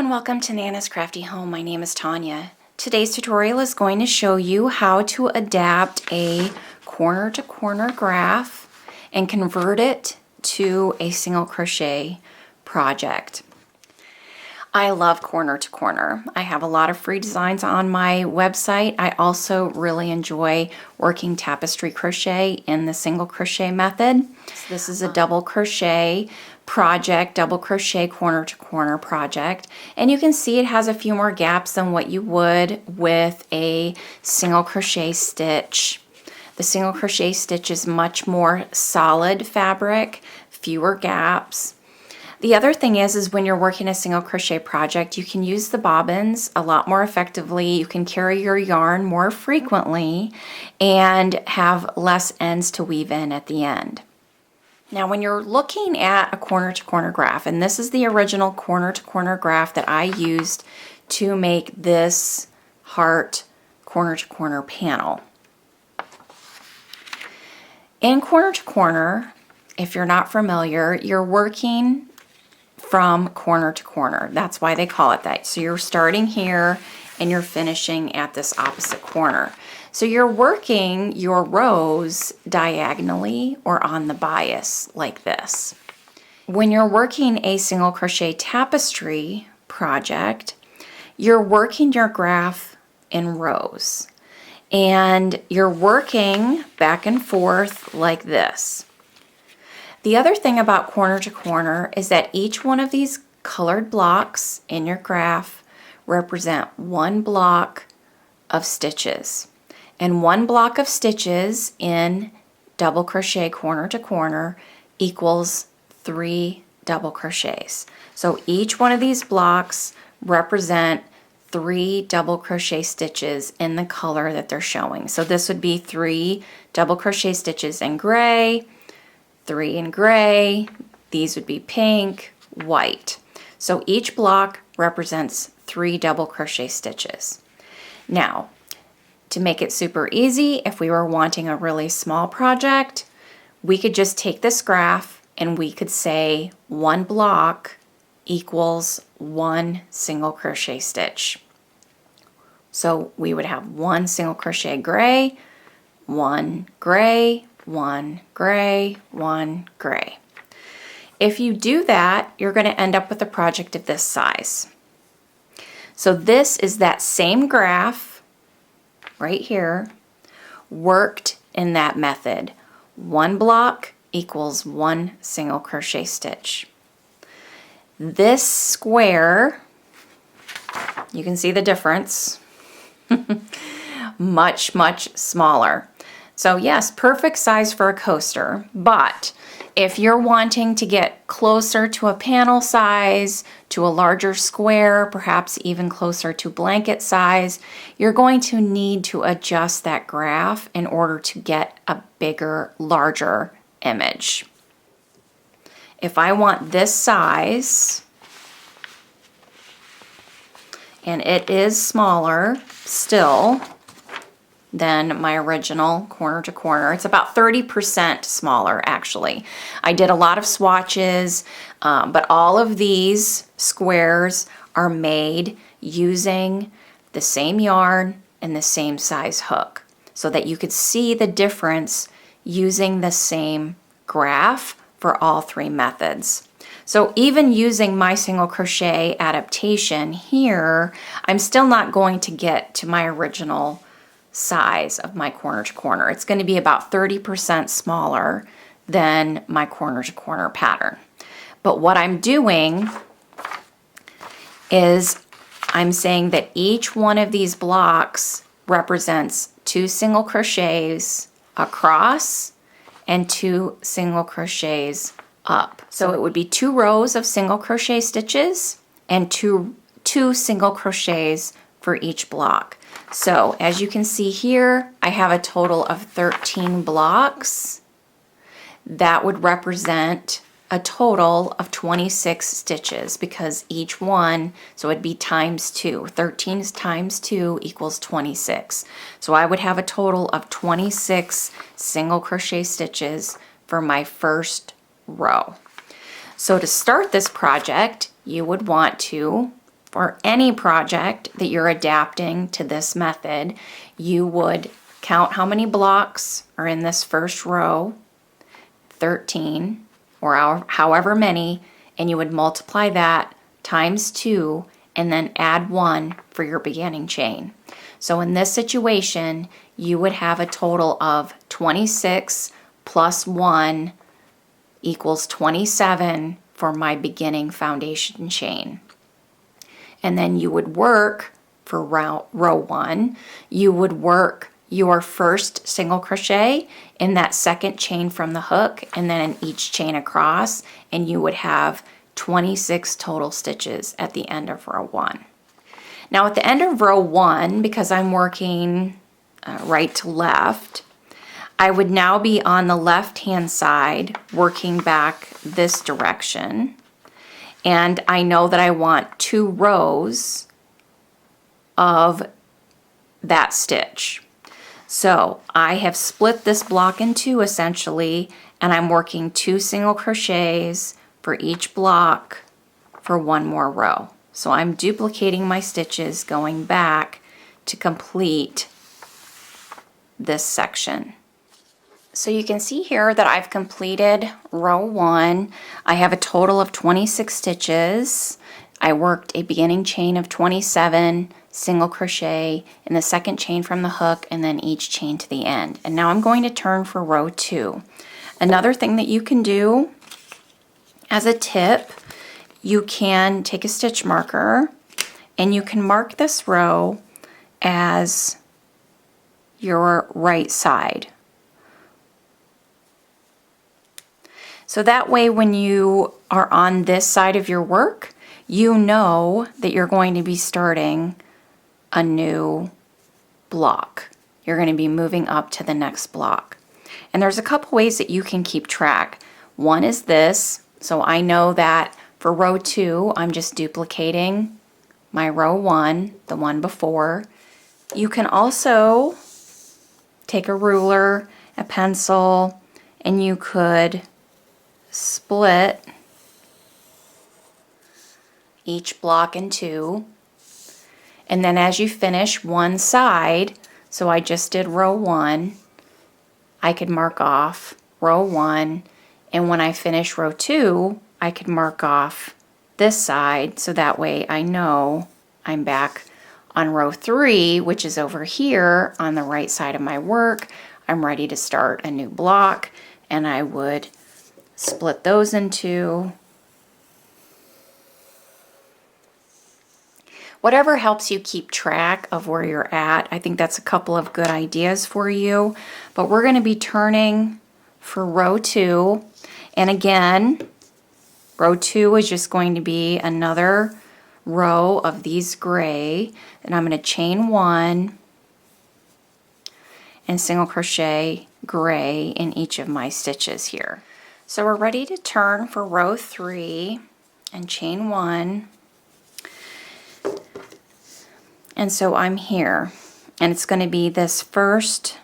and welcome to Nana's Crafty Home. My name is Tanya. Today's tutorial is going to show you how to adapt a corner-to-corner graph and convert it to a single crochet project. I love corner-to-corner. I have a lot of free designs on my website. I also really enjoy working tapestry crochet in the single crochet method. So this is a double crochet project, double crochet corner-to-corner project, and you can see it has a few more gaps than what you would with a single crochet stitch. The single crochet stitch is much more solid fabric, fewer gaps. The other thing is when you're working a single crochet project, you can use the bobbins a lot more effectively. You can carry your yarn more frequently and have less ends to weave in at the end. Now, when you're looking at a corner-to-corner graph, and this is the original corner-to-corner graph that I used to make this heart corner-to-corner panel. In corner-to-corner, if you're not familiar, you're working from corner to corner. That's why they call it that. So you're starting here and you're finishing at this opposite corner. So you're working your rows diagonally or on the bias like this. When you're working a single crochet tapestry project, you're working your graph in rows and you're working back and forth like this. The other thing about corner to corner is that each one of these colored blocks in your graph represent one block of stitches. And one block of stitches in double crochet corner to corner equals 3 double crochets. So each one of these blocks represent 3 double crochet stitches in the color that they're showing. So this would be 3 double crochet stitches in gray, 3 in gray, these would be pink, white. So each block represents 3 double crochet stitches. Now, to make it super easy, if we were wanting a really small project, we could just take this graph and we could say one block equals 1 single crochet stitch. So we would have 1 single crochet gray, 1 gray, 1 gray, 1 gray. If you do that, you're going to end up with a project of this size. So this is that same graph right here, worked in that method. 1 block equals 1 single crochet stitch. This square, you can see the difference, much, much smaller. So yes, perfect size for a coaster, but if you're wanting to get closer to a panel size, to a larger square, perhaps even closer to blanket size, you're going to need to adjust that graph in order to get a bigger, larger image. If I want this size, and it is smaller still than my original corner to corner. It's about 30% smaller actually. I did a lot of swatches, but all of these squares are made using the same yarn and the same size hook so that you could see the difference using the same graph for all 3 methods. So even using my single crochet adaptation here, I'm still not going to get to my original size of my corner to corner. It's going to be about 30% smaller than my corner to corner pattern. But what I'm doing is I'm saying that each one of these blocks represents 2 single crochets across and 2 single crochets up. So it would be 2 rows of single crochet stitches and two single crochets for each block. So as you can see here, I have a total of 13 blocks. That would represent a total of 26 stitches because each one, so it'd be times 2. 13 times 2 equals 26. So I would have a total of 26 single crochet stitches for my first row. So to start this project, you would want to for any project that you're adapting to this method, you would count how many blocks are in this first row, 13, or however many, and you would multiply that times 2 and then add 1 for your beginning chain. So in this situation, you would have a total of 26 plus 1 equals 27 for my beginning foundation chain. And then you would work for row 1, you would work your first single crochet in that second chain from the hook and then in each chain across, and you would have 26 total stitches at the end of row 1. Now at the end of row 1, because I'm working right to left, I would now be on the left hand side working back this direction, and I know that I want 2 rows of that stitch. So I have split this block in 2 essentially, and I'm working 2 single crochets for each block for 1 more row. So I'm duplicating my stitches going back to complete this section. So you can see here that I've completed row 1. I have a total of 26 stitches. I worked a beginning chain of 27 single crochet in the second chain from the hook and then each chain to the end. And now I'm going to turn for row 2. Another thing that you can do as a tip, you can take a stitch marker and you can mark this row as your right side. So that way when you are on this side of your work, you know that you're going to be starting a new block. You're going to be moving up to the next block. And there's a couple ways that you can keep track. One is this. So I know that for row 2, I'm just duplicating my row 1, the one before. You can also take a ruler, a pencil, and you could split each block in 2. And then as you finish one side, so I just did row 1, I could mark off row 1, and when I finish row 2, I could mark off this side, so that way I know I'm back on row 3, which is over here on the right side of my work. I'm ready to start a new block, and I would split those in 2. Whatever helps you keep track of where you're at. I think that's a couple of good ideas for you. But we're going to be turning for row 2. And again, row 2 is just going to be another row of these gray. And I'm going to chain 1 and single crochet gray in each of my stitches here. So we're ready to turn for row 3 and chain 1. And so I'm here, and it's going to be this first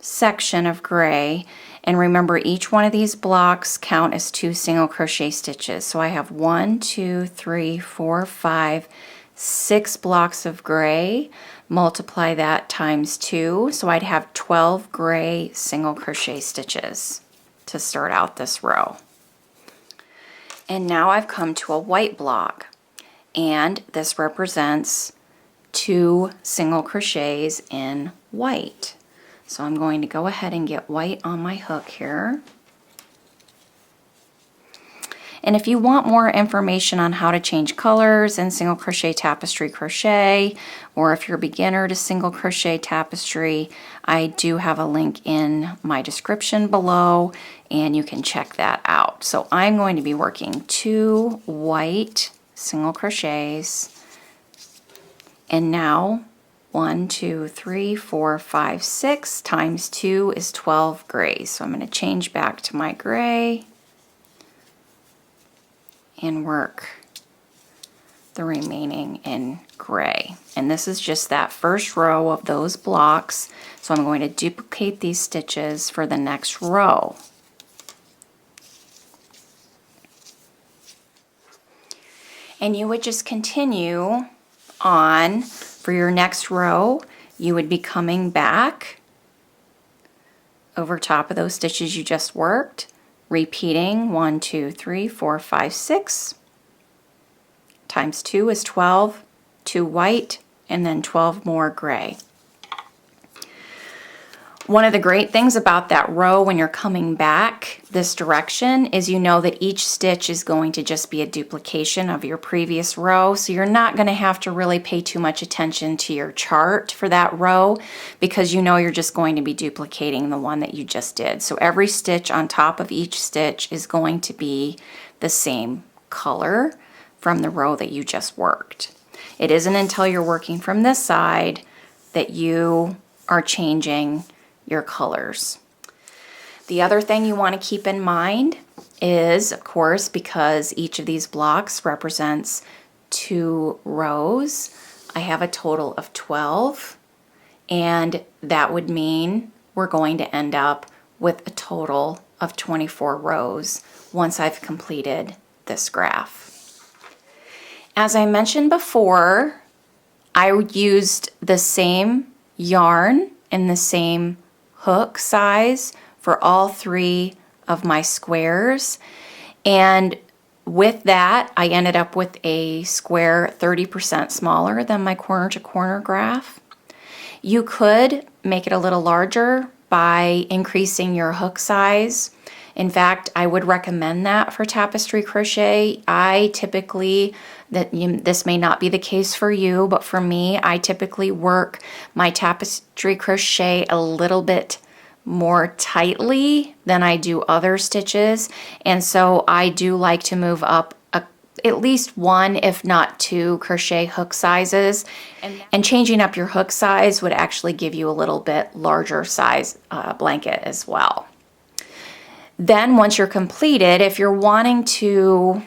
section of gray. And remember, each one of these blocks count as 2 single crochet stitches. So I have 1, 2, 3, 4, 5, 6 blocks of gray. Multiply that times 2, so I'd have 12 gray single crochet stitches to start out this row. And now I've come to a white block, and this represents 2 single crochets in white. So I'm going to go ahead and get white on my hook here. And if you want more information on how to change colors in single crochet tapestry crochet, or if you're a beginner to single crochet tapestry, I do have a link in my description below, and you can check that out. So I'm going to be working 2 white single crochets. And now 1, 2, 3, 4, 5, 6 times 2 is 12 grays. So I'm going to change back to my gray and work the remaining in gray. And this is just that first row of those blocks. So I'm going to duplicate these stitches for the next row. And you would just continue on. For your next row, you would be coming back over top of those stitches you just worked, repeating 1, 2, 3, 4, 5, 6. Times 2 is 12, 2 white, and then 12 more gray. One of the great things about that row when you're coming back this direction is you know that each stitch is going to just be a duplication of your previous row, so you're not going to have to really pay too much attention to your chart for that row because you know you're just going to be duplicating the one that you just did. So every stitch on top of each stitch is going to be the same color from the row that you just worked. It isn't until you're working from this side that you are changing your colors. The other thing you want to keep in mind is, of course, because each of these blocks represents 2 rows, I have a total of 12, and that would mean we're going to end up with a total of 24 rows once I've completed this graph. As I mentioned before, I used the same yarn and the same hook size for all 3 of my squares, and with that I ended up with a square 30% smaller than my corner to corner graph. You could make it a little larger by increasing your hook size. In fact, I would recommend that for tapestry crochet. I typically, this may not be the case for you, but for me, I typically work my tapestry crochet a little bit more tightly than I do other stitches, and so I do like to move up at least 1, if not 2 crochet hook sizes, and changing up your hook size would actually give you a little bit larger size blanket as well. Then once you're completed, if you're wanting to,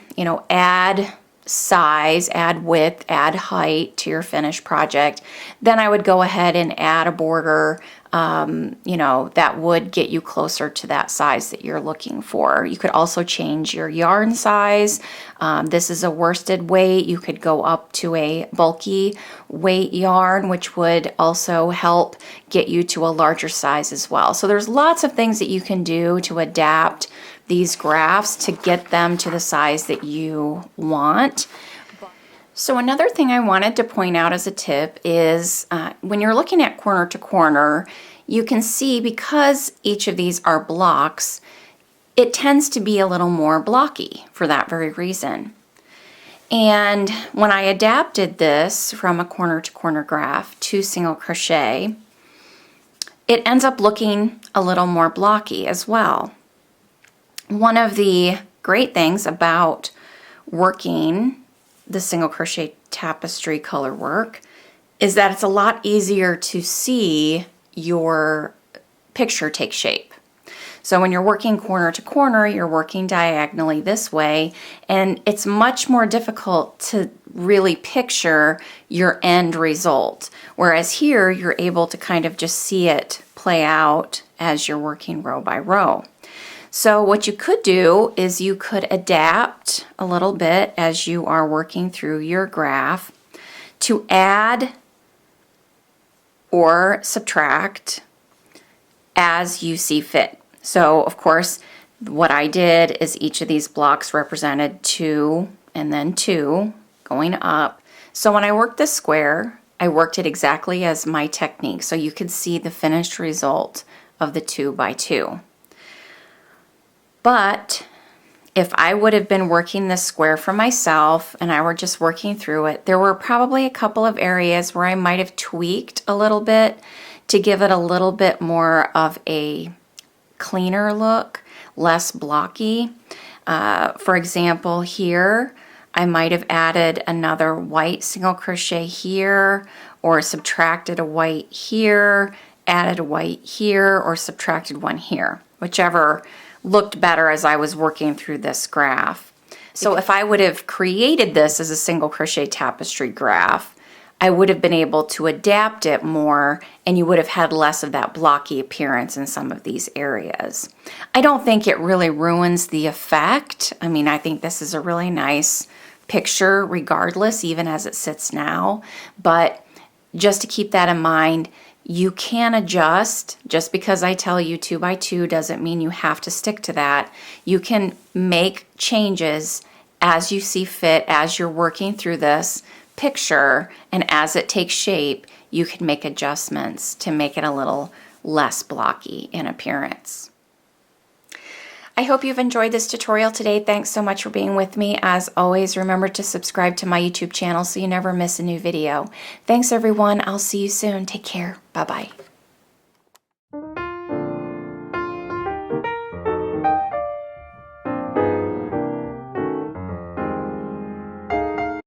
add size, add width, add height to your finished project, then I would go ahead and add a border, that would get you closer to that size that you're looking for. You could also change your yarn size. This is a worsted weight. You could go up to a bulky weight yarn, which would also help get you to a larger size as well. So there's lots of things that you can do to adapt these graphs to get them to the size that you want. So another thing I wanted to point out as a tip is when you're looking at corner to corner, you can see because each of these are blocks, it tends to be a little more blocky for that very reason. And when I adapted this from a corner to corner graph to single crochet, it ends up looking a little more blocky as well. One of the great things about working the single crochet tapestry color work is that it's a lot easier to see your picture take shape. So when you're working corner to corner, you're working diagonally this way, and it's much more difficult to really picture your end result. Whereas here, you're able to kind of just see it play out as you're working row by row. So what you could do is you could adapt a little bit as you are working through your graph to add or subtract as you see fit. So of course, what I did is each of these blocks represented 2 and then 2 going up. So when I worked this square, I worked it exactly as my technique. So you could see the finished result of the 2 by 2. But if I would have been working this square for myself and I were just working through it, there were probably a couple of areas where I might have tweaked a little bit to give it a little bit more of a cleaner look, less blocky. For example, here I might have added another white single crochet here, or subtracted a white here, added a white here, or subtracted one here, whichever looked better as I was working through this graph. So if I would have created this as a single crochet tapestry graph, I would have been able to adapt it more, and you would have had less of that blocky appearance in some of these areas. I don't think it really ruins the effect. I mean, I think this is a really nice picture regardless, even as it sits now. But just to keep that in mind, you can adjust. Just because I tell you 2 by 2 doesn't mean you have to stick to that. You can make changes as you see fit, as you're working through this picture, and as it takes shape, you can make adjustments to make it a little less blocky in appearance. I hope you've enjoyed this tutorial today. Thanks so much for being with me. As always, remember to subscribe to my YouTube channel so you never miss a new video. Thanks everyone. I'll see you soon. Take care. Bye-bye.